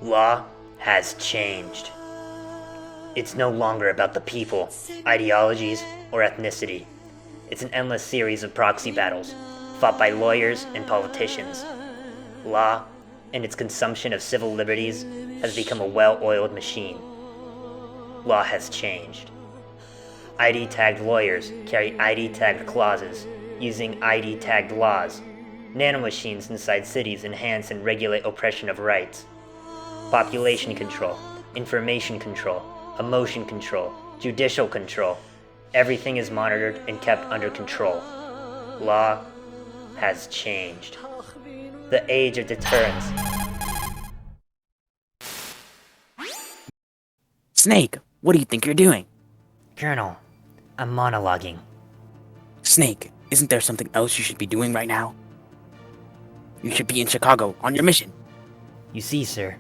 Law has changed. It's no longer about the people, ideologies, or ethnicity. It's an endless series of proxy battles, fought by lawyers and politicians. Law, and its consumption of civil liberties, has become a well-oiled machine. Law has changed. ID-tagged lawyers carry ID-tagged clauses, using ID-tagged laws. Nanomachines inside cities enhance and regulate oppression of rights. Population control, information control, emotion control, judicial control. Everything is monitored and kept under control. Law has changed. The age of deterrence. Snake, what do you think you're doing? Colonel, I'm monologuing. Snake, isn't there something else you should be doing right now? You should be in Chicago on your mission. You see, sir,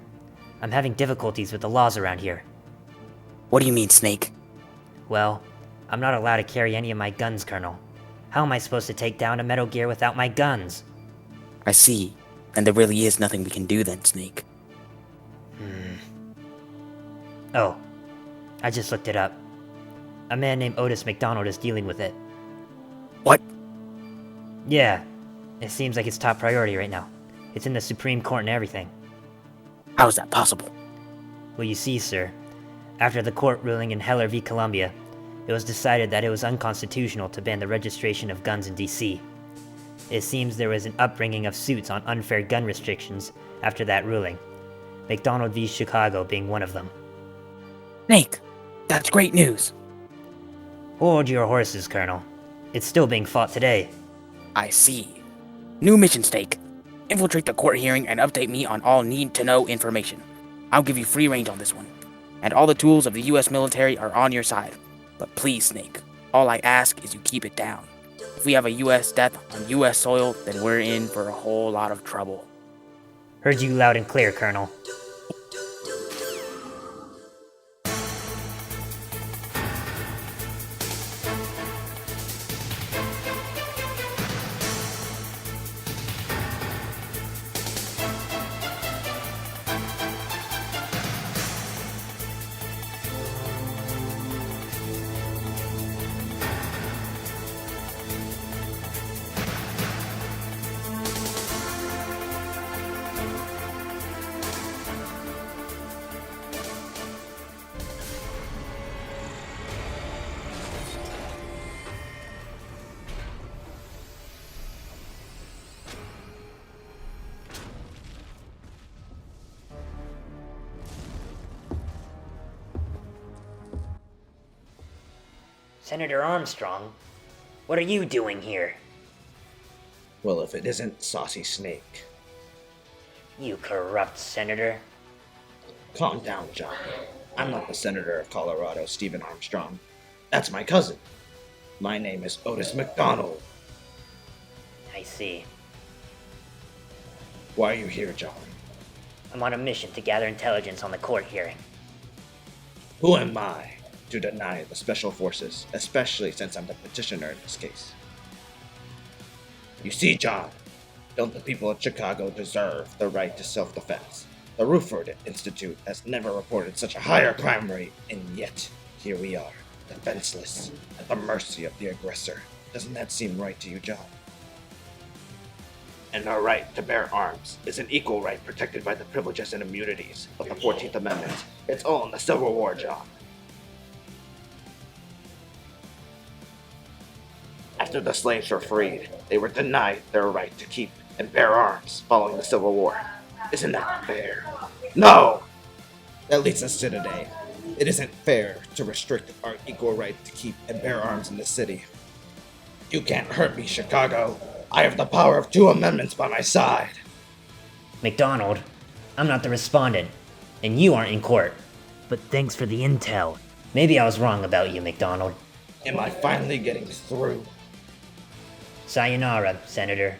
I'm having difficulties with the laws around here. What do you mean, Snake? Well, I'm not allowed to carry any of my guns, Colonel. How am I supposed to take down a Metal Gear without my guns? I see. And there really is nothing we can do then, Snake. Oh, I just looked it up. A man named Otis McDonald is dealing with it. What? Yeah, it seems like it's top priority right now. It's in the Supreme Court and everything. How is that possible? Well, you see, sir, after the court ruling in Heller v. Columbia, it was decided that it was unconstitutional to ban the registration of guns in D.C. It seems there was an upbringing of suits on unfair gun restrictions after that ruling, McDonald v. Chicago being one of them. Snake, that's great news. Hold your horses, Colonel. It's still being fought today. I see. New mission, Snake. Infiltrate the court hearing and update me on all need-to-know information. I'll give you free range on this one. And all the tools of the US military are on your side. But please, Snake, all I ask is you keep it down. If we have a US death on US soil, then we're in for a whole lot of trouble. Heard you loud and clear, Colonel. Senator Armstrong, what are you doing here? Well, if it isn't Saucy Snake. You corrupt senator. Calm down, John. I'm not the Senator of Colorado, Stephen Armstrong. That's my cousin. My name is Otis McDonald. I see. Why are you here, John? I'm on a mission to gather intelligence on the court hearing. Who am I to deny the special forces, especially since I'm the petitioner in this case? You see, John, don't the people of Chicago deserve the right to self-defense? The Ruford Institute has never reported such a higher crime rate, and yet, here we are, defenseless, at the mercy of the aggressor. Doesn't that seem right to you, John? And our right to bear arms is an equal right protected by the privileges and immunities of the 14th Amendment. It's all in the Civil War, John. After the slaves were freed, they were denied their right to keep and bear arms following the Civil War. Isn't that fair? No! That leads us to today. It isn't fair to restrict our equal right to keep and bear arms in this city. You can't hurt me, Chicago. I have the power of 2 amendments by my side. McDonald, I'm not the respondent, and you aren't in court. But thanks for the intel. Maybe I was wrong about you, McDonald. Am I finally getting through? Sayonara, Senator.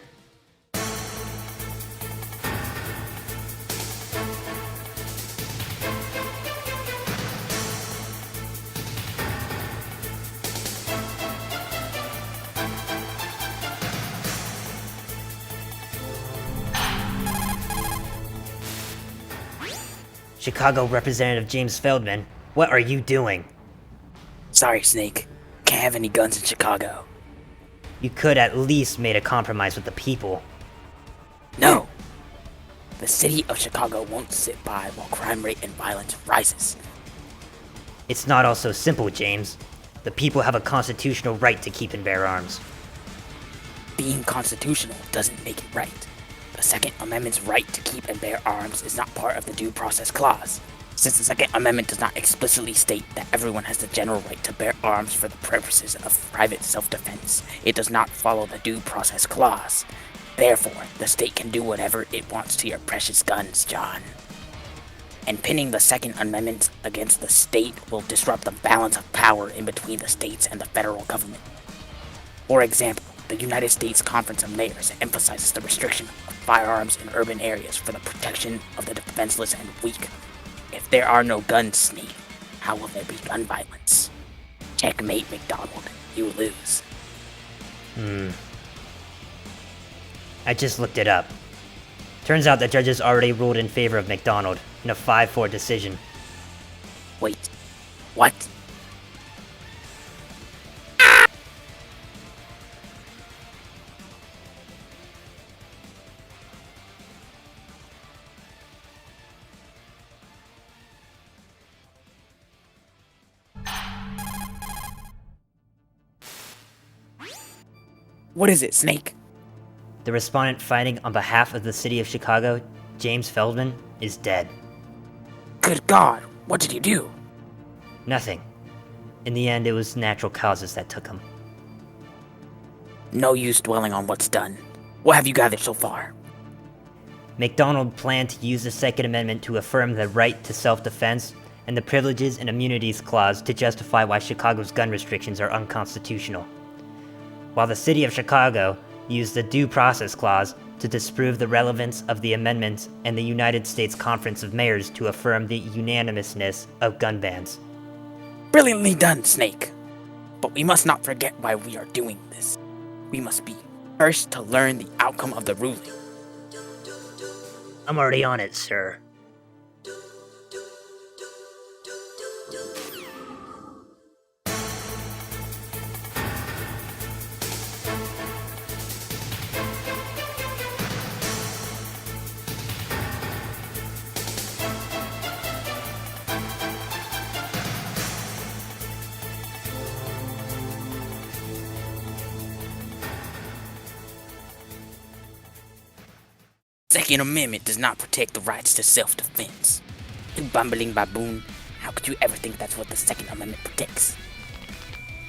Chicago Representative James Feldman, what are you doing? Sorry, Snake. Can't have any guns in Chicago. You could at least made a compromise with the people. No! The city of Chicago won't sit by while crime rate and violence rises. It's not all so simple, James. The people have a constitutional right to keep and bear arms. Being constitutional doesn't make it right. The Second Amendment's right to keep and bear arms is not part of the Due Process Clause. Since the Second Amendment does not explicitly state that everyone has the general right to bear arms for the purposes of private self-defense, it does not follow the Due Process Clause. Therefore, the state can do whatever it wants to your precious guns, John. And pinning the Second Amendment against the state will disrupt the balance of power in between the states and the federal government. For example, the United States Conference of Mayors emphasizes the restriction of firearms in urban areas for the protection of the defenseless and weak. If there are no guns, Snake, how will there be gun violence? Checkmate, McDonald. You lose. I just looked it up. Turns out the judges already ruled in favor of McDonald in a 5-4 decision. Wait, what? What is it, Snake? The respondent fighting on behalf of the city of Chicago, James Feldman, is dead. Good God, what did you do? Nothing. In the end, it was natural causes that took him. No use dwelling on what's done. What have you gathered so far? McDonald planned to use the Second Amendment to affirm the right to self-defense and the Privileges and Immunities Clause to justify why Chicago's gun restrictions are unconstitutional, while the city of Chicago used the Due Process Clause to disprove the relevance of the amendments and the United States Conference of Mayors to affirm the unanimousness of gun bans. Brilliantly done, Snake. But we must not forget why we are doing this. We must be first to learn the outcome of the ruling. I'm already on it, sir. Second Amendment does not protect the rights to self-defense. You bumbling baboon, how could you ever think that's what the Second Amendment protects?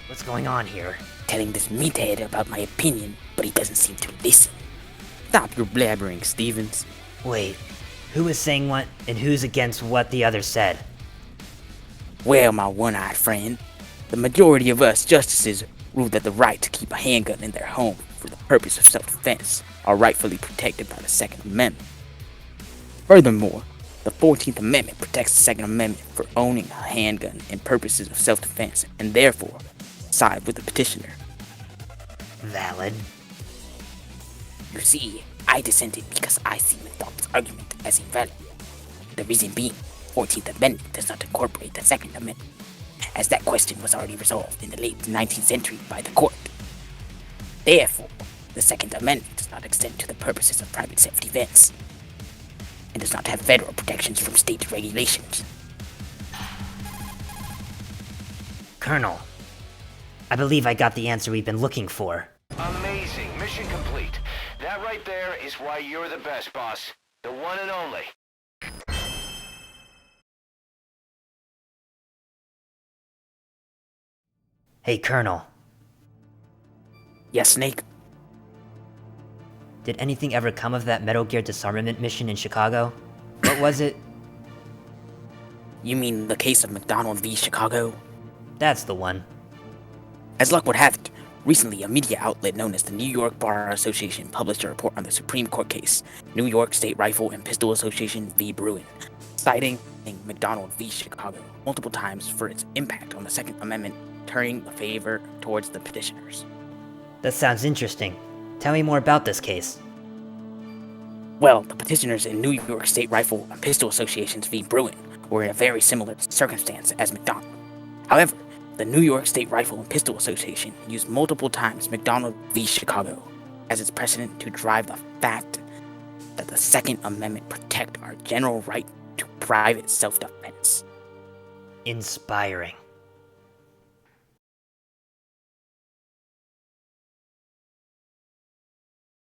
What's going on here? Telling this meathead about my opinion, but he doesn't seem to listen. Stop your blabbering, Stevens. Wait, who is saying what and who's against what the other said? Well, my one-eyed friend, the majority of us justices rule that the right to keep a handgun in their home for the purpose of self-defense are rightfully protected by the Second Amendment. Furthermore, the 14th Amendment protects the Second Amendment for owning a handgun in purposes of self-defense, and therefore side with the petitioner. Valid. You see, I dissented because I see McDonald's argument as invalid. The reason being, 14th Amendment does not incorporate the Second Amendment, as that question was already resolved in the late 19th century by the court. Therefore, the Second Amendment does not extend to the purposes of private self-defense, and does not have federal protections from state regulations. Colonel, I believe I got the answer we've been looking for. Amazing. Mission complete. That right there is why you're the best, boss. The one and only. Hey, Colonel, Yes, Snake? did anything ever come of that Metal Gear disarmament mission in Chicago? What was it? You mean the case of McDonald v. Chicago? That's the one. As luck would have it, recently a media outlet known as the New York Bar Association published a report on the Supreme Court case, New York State Rifle and Pistol Association v. Bruin, citing McDonald v. Chicago multiple times for its impact on the Second Amendment, turning the favor towards the petitioners. That sounds interesting. Tell me more about this case. Well, the petitioners in New York State Rifle and Pistol Associations v. Bruin were in a very similar circumstance as McDonald. However, the New York State Rifle and Pistol Association used multiple times McDonald v. Chicago as its precedent to drive the fact that the Second Amendment protect our general right to private self-defense. Inspiring.